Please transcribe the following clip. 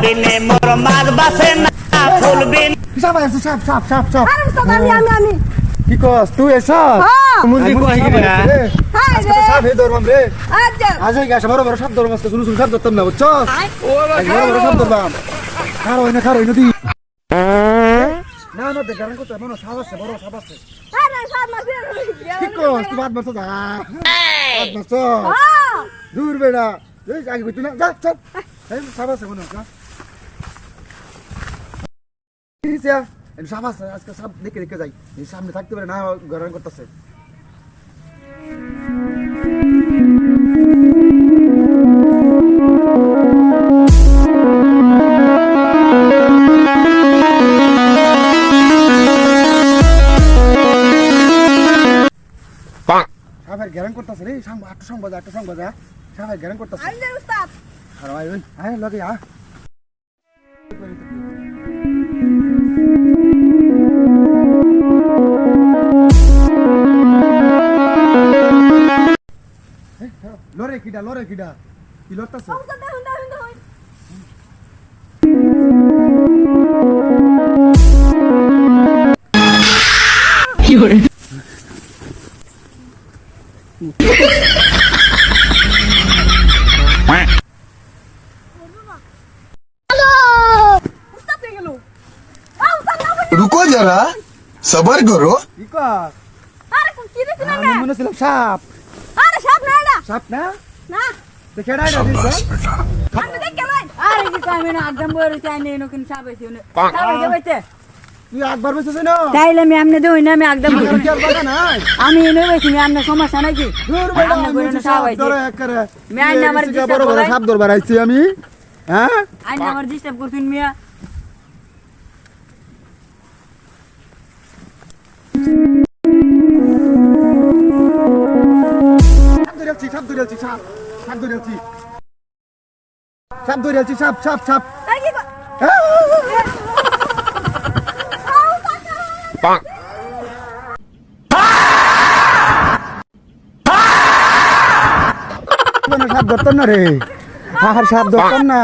বিনে মোর মাছ বাসে না ফুলবিন সাপ আছে সাপ সাপ সাপ সাপ আরে তো আমি কি কস তুই এসব মুন্দি কই গিরে আজকে তো সাপ হে ধরবাম রে আচ্ছা আজ এই গাছ বড় বড় সাপ ধরবাম আজকে শুরু শুরু সাপ ধরতাম না বুঝছো বড় বড় সাপ ধরবাম খারো নদী না না দেখ গান করতে মনে সাপ আছে বড় সাপ আছে আরে সাপ মাছ কি কস তুই বাদ মারছ না বাদ মারছ দূর বেড়া এই আগে কইতে না যা চল এই সাপ আছে মনে না কিসিয়া এই সাপ আছে আজকে সাপ দেখে দেখে যাই এই সামনে থাকতে পারে না গান করতেছে সাপের গ্যারান করতেছে রে আটটা বাজে সাপের গ্যারান করতেছে আমি যে উস্তাদ আর ভাই আয় লগে আ লরে কিডা কি লড়তাছে উস্তাদ দেখুন কি করে উস্তাদ পেয়ে গেল উস্তাদ না रुको जरा सबर करो কি কর আরে কি দেখছ না আমি মনে ছিলাম সাপ আরে সাপ না এটা সাপ না না দেখে না এটা দিছ আমি দেখ কেমন আরে কি কামে না একদম বড় চাই নেই নকিন সাবাইছি উনি সাবাইছে বাইতে তুই একবার বসেছ না তাইলে আমি আমনে দেই না আমি একদম আমার কি আর বাগা নাই আমি এনে বইছি আমি আমনে সমস্যা নাকি দূর বেটা আমনে আমি বইনা সাপ সাবাইছি ধরে একবারে আমি আইনা আমার এই বড় বড় সাপ ধরবার আইছি আমি হ্যাঁ আইনা আমার ডিস্টার্ব করছুন মিয়া সাপ ধরেছি সাপ তাই কি সাপ ধরতাম না রে আর সাপ ধরতাম না